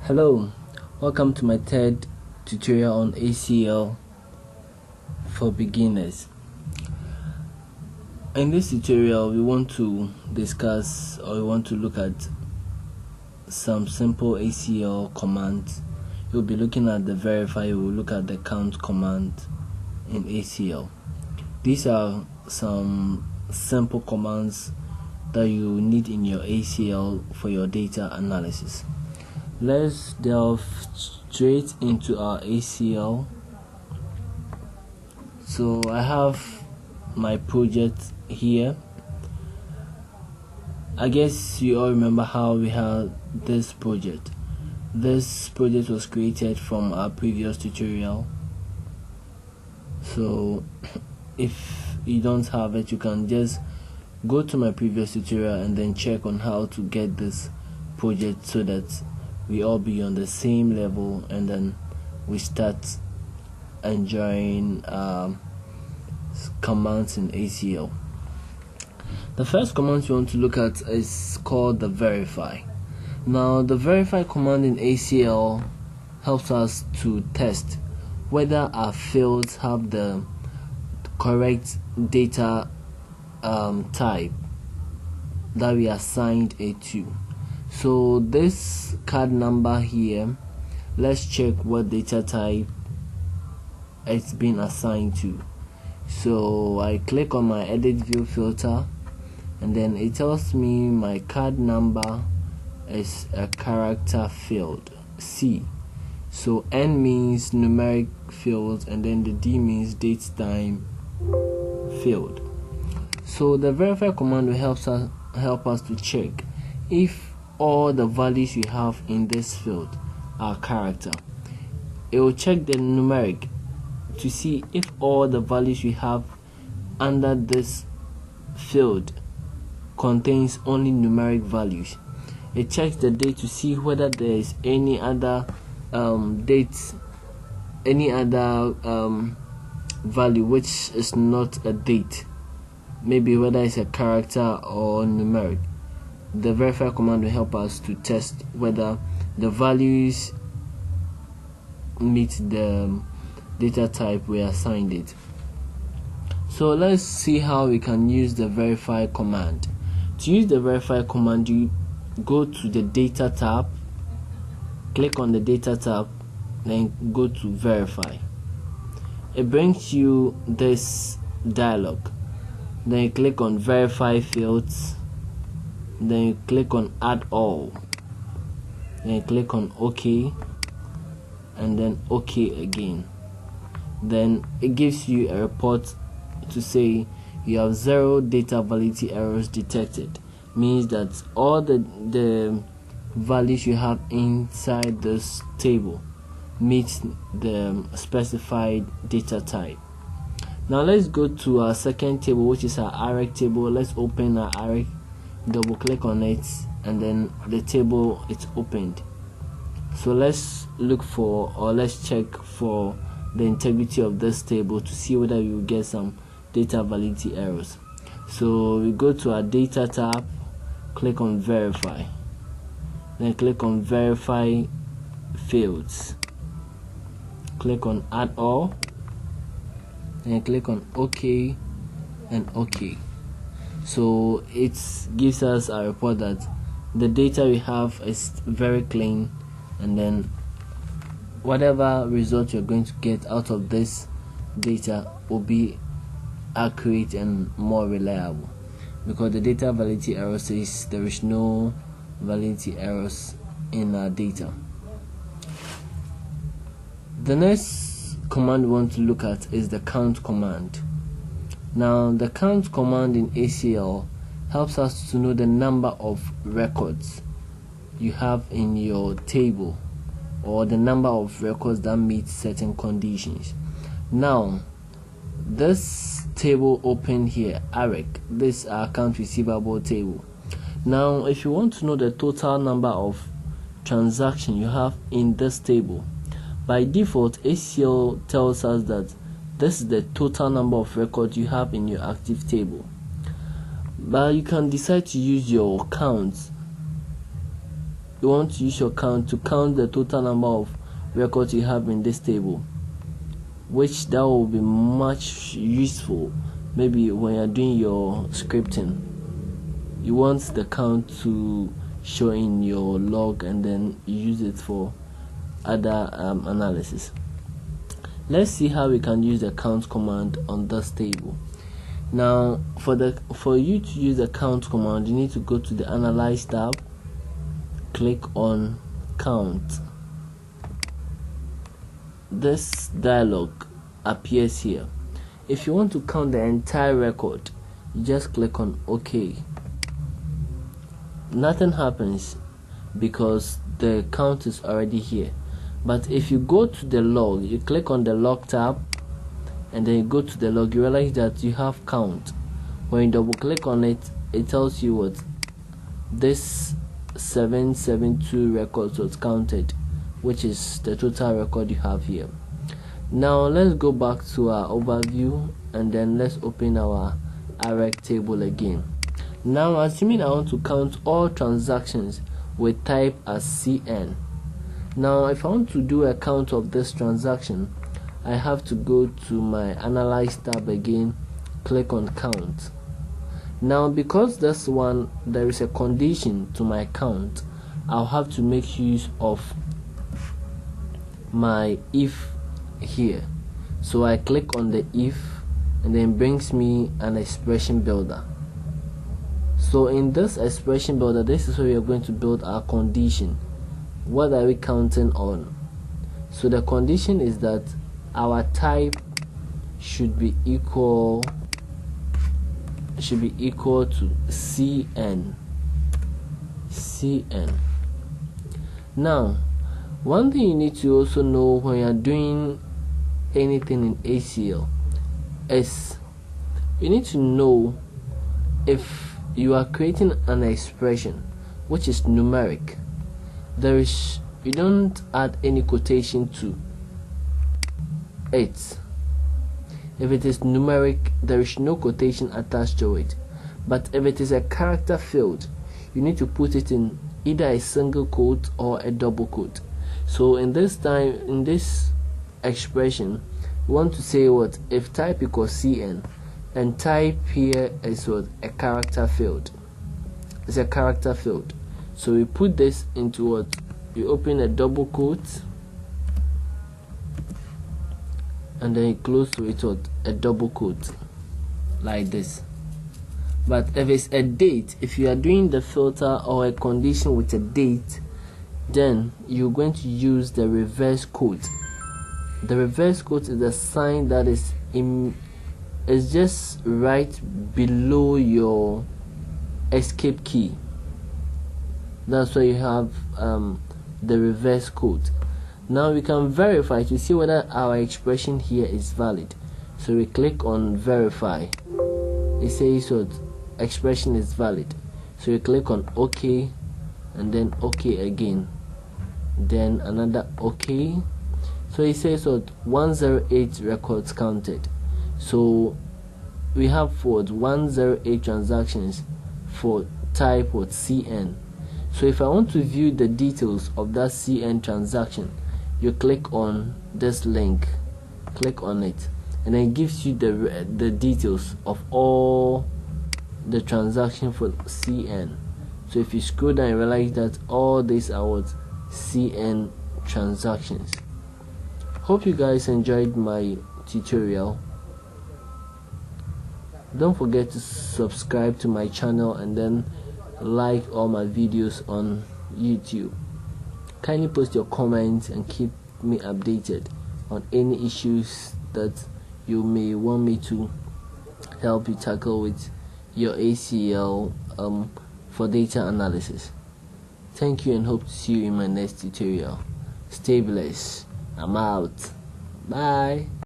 Hello, welcome to my third tutorial on ACL for beginners. In this tutorial, we want to discuss or we want to look at some simple ACL commands. You'll be looking at the verify, you will look at the count command in ACL. These are some simple commands that you need in your ACL for your data analysis. Let's delve straight into our ACL. So I have my project here. I guess you all remember how we had this project. This project was created from our previous tutorial. So if you don't have it, you can just go to my previous tutorial and then check on how to get this project so that we all be on the same level, and then we start enjoying commands in ACL. The first command you want to look at is called the verify. Now the verify command in ACL helps us to test whether our fields have the correct data type that we assigned it to. So this card number here, let's check what data type it's been assigned to. So I click on my edit view filter, and then it tells me my card number is a character field, C. So N means numeric field, and then the D means date time field. So the verify command will help us to check if all the values you have in this field are character. It will check the numeric to see if all the values you have under this field contains only numeric values. It checks the date to see whether there is any other value which is not a date, maybe whether it's a character or numeric. The verify command will help us to test whether the values meet the data type we assigned it. So let's see how we can use the verify command. To use the verify command, you go to the data tab, click on the data tab, then go to verify. It brings you this dialog. Then you click on verify fields, then you click on add all, then you click on OK, and then OK again. Then it gives you a report to say you have 0 data validity errors detected. Means that all the values you have inside this table meet the specified data type. Now let's go to our second table, which is our AREC table. Let's open our AREC, double click on it, and then the table is opened. So let's look for, or let's check for the integrity of this table to see whether we will get some data validity errors. So we go to our data tab, click on verify, then click on verify fields, click on add all, then click on OK and OK. So it gives us a report that the data we have is very clean, and then whatever result you're going to get out of this data will be accurate and more reliable, because the data validity error says there is no validity errors in our data. The next command we want to look at is the count command. Now the count command in ACL helps us to know the number of records you have in your table, or the number of records that meet certain conditions. Now this table open here, AREC, this account receivable table. Now if you want to know the total number of transactions you have in this table, by default ACL tells us that this is the total number of records you have in your active table, but you can decide to use your counts you want to use your count to count the total number of records you have in this table, which that will be much useful maybe when you're doing your scripting. You want the count to show in your log and then you use it for other analysis. Let's see how we can use the count command on this table. Now for you to use the count command, you need to go to the Analyze tab, click on Count. This dialog appears here. If you want to count the entire record, you just click on OK. Nothing happens because the count is already here. But if you go to the log, you click on the log tab and then you go to the log, you realize that you have count. When you double click on it, it tells you what this 772 records was counted, which is the total record you have here. Now let's go back to our overview and then let's open our AREC table again. Now assuming I want to count all transactions with type as CN. Now if I want to do a count of this transaction, I have to go to my Analyze tab again, click on Count. Now because this one there is a condition to my count, I'll have to make use of my if here. So I click on the if and then brings me an expression builder. So in this expression builder, this is where we are going to build our condition. What are we counting on? So the condition is that our type should be equal to CN. Now one thing you need to also know when you are doing anything in ACL is you need to know if you are creating an expression which is numeric, you don't add any quotation to it. If it is numeric, there is no quotation attached to it. But if it is a character field, you need to put it in either a single quote or a double quote. So in this expression, we want to say what if type equals CN, and type here is what a character field. It's a character field. So we put this into what? You open a double quote and then you close to it with a double quote like this. But if it's a date, if you are doing the filter or a condition with a date, then you're going to use the reverse quote. The reverse quote is the sign that is just right below your escape key. That's why you have the reverse quote. Now we can verify to see whether our expression here is valid. So we click on verify. It says what expression is valid. So we click on OK and then OK again, then another OK. So it says what 108 records counted. So we have what 108 transactions for type what CN. So if I want to view the details of that CN transaction, you click on this link, click on it, and then it gives you the details of all the transactions for CN. So if you scroll down, you realize that all these are what CN transactions. Hope you guys enjoyed my tutorial. Don't forget to subscribe to my channel and then like all my videos on YouTube. Kindly post your comments and keep me updated on any issues that you may want me to help you tackle with your ACL for data analysis. Thank you and hope to see you in my next tutorial. Stay blessed. I'm out. Bye.